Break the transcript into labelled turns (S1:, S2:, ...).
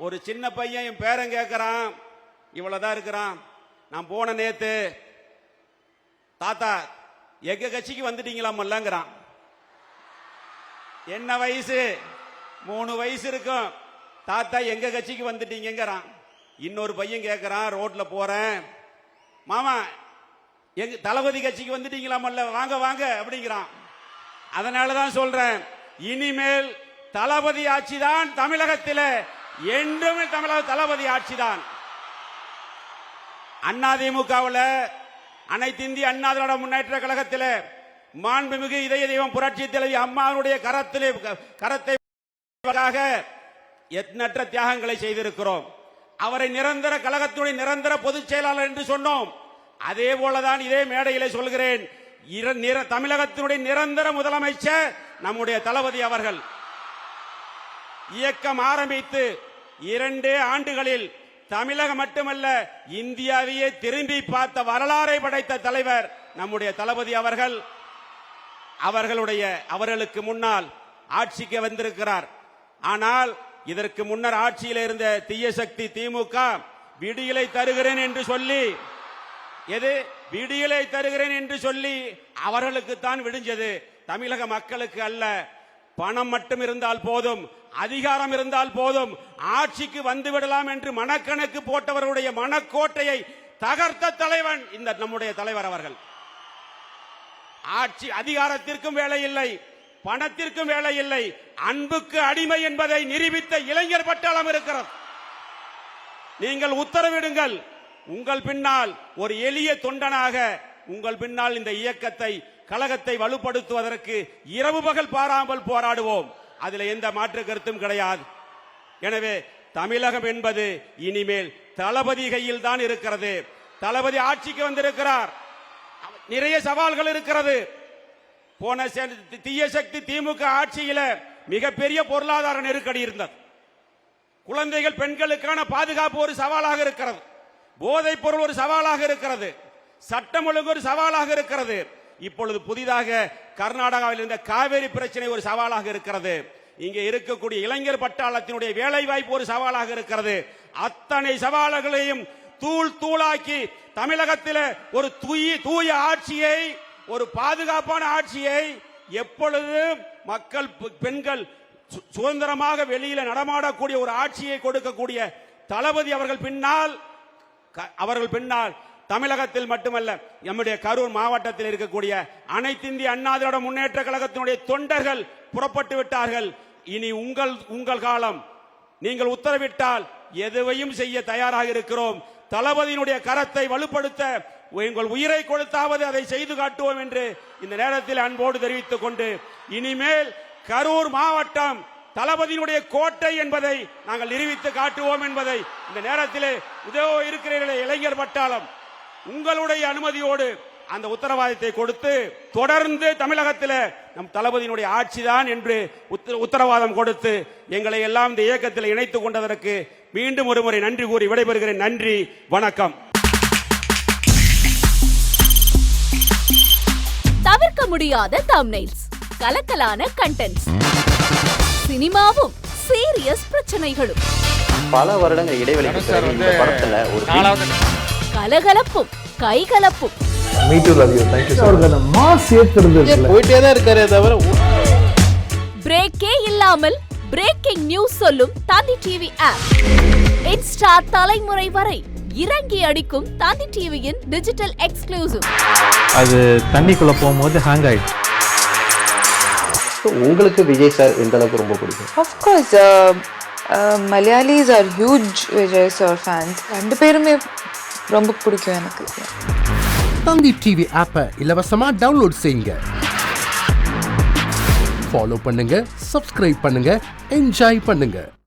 S1: ஒரு சின்ன பையன் என் பேரன் கேட்கறான், இவ்வளவுதான் இருக்கிறான். நான் போன நேத்து, தாத்தா எங்க கட்சிக்கு வந்துட்டீங்களாமல்லங்கிறான். என்ன வயசு? 3 வயசு இருக்கும். தாத்தா எங்க கட்சிக்கு வந்துட்டீங்கிறான். இன்னொரு பையன் கேட்கறான், ரோட்ல போறேன், மாமா எங்க தளபதி கட்சிக்கு வந்துட்டீங்களாமல்ல, வாங்க வாங்க அப்படிங்கிறான். அதனாலதான் சொல்றேன், இனிமேல் தளபதி ஆட்சி தான் தமிழகத்தில், என்றுமே தமிழக தளபதி ஆட்சி தான். அதிமுகவில், அனைத்து இந்திய அண்ணா திராவிட முன்னேற்ற கழகத்தில் மாண்புமிகு இதய தெய்வம் புரட்சி தலைவி அம்மாவுடைய கரத்தை எண்ணற்ற தியாகங்களை செய்திருக்கிறோம். அவரை நிரந்தர கழகத்துடைய நிரந்தர பொதுச் செயலாளர் என்று சொன்னோம். அதே போலதான் இதே மேடையிலே சொல்கிறேன், தமிழகத்தினுடைய நிரந்தர முதலமைச்சர் நம்முடைய தளபதி அவர்கள். இயக்கம் ஆரம்பித்து 2 ஆண்டுகளில் தமிழகம் மட்டுமல்ல இந்தியாவையே திரும்பி பார்த்த வரலாறை படைத்த தலைவர் நம்முடைய தளபதி அவர்கள். அவர்களுக்கு முன்னால் ஆட்சிக்கு வந்திருக்கிறார். ஆனால் இதற்கு முன்னர் ஆட்சியில் இருந்த தீய சக்தி திமுக விடியலை தருகிறேன் என்று சொல்லி, விடியலை தருகிறேன் என்று சொல்லி அவர்களுக்கு தான் விடிஞ்சது, தமிழக மக்களுக்கு அல்ல. பணம் மட்டும் இருந்தால் போதும், அதிகாரம் இருந்தால் போதும், ஆட்சிக்கு வந்துவிடலாம் என்று மனக்கணக்கு போட்டவர்களுடைய மனக்கோட்டையை தகர்த்த தலைவன் இந்த நம்முடைய தலைவர் அவர்கள். ஆட்சி அதிகாரத்திற்கும் வேலை இல்லை, பணத்திற்கும் வேலை இல்லை, அன்புக்கு அடிமை என்பதை நிரூபித்த இளைஞர் பட்டாளம் இருக்கிறது. நீங்கள் உத்தரவிடுங்கள், உங்கள் பின்னால் ஒரு எளிய தொண்டனாக உங்கள் பின்னால் இந்த இயக்கத்தை கழகத்தை வலுப்படுத்துவதற்கு இரவு பகல் பாராமல் போராடுவோம். அதில் எந்த மாற்று கருத்தும் கிடையாது. எனவே தமிழகம் என்பது இனிமேல் தளபதி கையில் தான் இருக்கிறது. தளபதி ஆட்சிக்கு வந்திருக்கிறார். நிறைய சவால்கள் இருக்கிறது. போன தீய சக்தி திமுக ஆட்சியில் மிகப்பெரிய பொருளாதார நெருக்கடி இருந்தது. குழந்தைகள் பெண்களுக்கான பாதுகாப்பு ஒரு சவாலாக இருக்கிறது. போதைப் பொருள் ஒரு சவாலாக இருக்கிறது. சட்டம் ஒழுங்கு ஒரு சவாலாக இருக்கிறது. இப்பொழுது புதிதாக கர்நாடகாவில் இருந்த காவேரி பிரச்சனை ஒரு சவாலாக இருக்கிறது. இங்கே இருக்கக்கூடிய இளைஞர் பட்டாளத்தினுடைய வேலை வாய்ப்பு ஒரு சவாலாக இருக்கிறது. அத்தனை சவால்களையும் தூள் தூளாக்கி தமிழகத்தில் ஒரு தூய ஆட்சியை, ஒரு பாதுகாப்பான ஆட்சியை, எப்பொழுது மக்கள் பெண்கள் சுதந்திரமாக வெளியில நடமாடக்கூடிய ஒரு ஆட்சியை கொடுக்கக்கூடிய தளபதி அவர்கள் பின்னால் தமிழகத்தில் மட்டுமல்ல நம்முடைய கரூர் மாவட்டத்தில் இருக்கக்கூடிய அனைத்து இந்திய அண்ணா திராவிட முன்னேற்ற கழகத்தினுடைய தொண்டர்கள் புறப்பட்டு விட்டார்கள். இனி உங்கள் காலம். நீங்கள் உத்தரவிட்டால் எதுவையும் செய்ய தயாராக இருக்கிறோம். தளபதியினுடைய கரத்தை வலுப்படுத்த உங்கள் உயிரை கொடுத்தாவது அதை செய்து காட்டுவோம் என்று இந்த நேரத்தில் அன்போடு தெரிவித்துக் கொண்டு, இனிமேல் கரூர் மாவட்டம் தளபதியினுடைய கோட்டை என்பதை நாங்கள் நிரூபித்து காட்டுவோம் என்பதை இந்த நேரத்திலே இருக்கிற இளைஞர் பட்டாளம் உங்களுடைய அனுமதியோடு அந்த உத்தரவாதத்தை கொடுத்து, தொடர்ந்து தமிழகத்தில் நம் தளபதியினுடைய ஆட்சிதான் என்று உத்தரவாதம் கொடுத்து எங்களை எல்லாம் இந்த இயக்கத்தில் இணைத்துக் கொண்டதற்கு மீண்டும் ஒருமுறை நன்றி கூறி விடைபெறுகிறேன். நன்றி, வணக்கம்.
S2: தவிர்க்க முடியாத தம்ப்நெயில்ஸ், கலக்கலான கண்டென்ட்ஸ், சினிமாவும் சீரியஸ் பிரச்சனைகளும்,
S3: பல வருடங்கள் இடைவெளிக்கு பிறகு இந்த படத்துல ஒரு
S2: கலகலப்பும் கைகலப்பும், பிரேக்கே இல்லாமல் பிரேக்கிங் நியூஸ் சொல்லும் தந்தி டிவி ஆப். இன்ஸ்டா தலைமுறை வரை இறங்கி அடிக்கும் தந்தி டிவியின் டிஜிட்டல் எக்ஸ்க்ளூசிவ்.
S4: அது தண்ணிக்குள்ள போகும்போது ஹேங் ஆயிடுச்சு.
S3: உங்களுக்கு விஜய் சார் எந்த அளவுக்கு ரொம்ப பிடிக்கும்?
S5: Of course, Malayalis are huge Vijay sir fans. ரெண்டு பேருமே ரொம்ப பிடிக்கும் எனக்கு.
S6: தந்தி டிவி ஆப்பை இலவசமா டவுன்லோட் செய்யுங்க. ஃபாலோ பண்ணுங்க, சப்ஸ்கிரைப் பண்ணுங்க, என்ஜாய் பண்ணுங்க.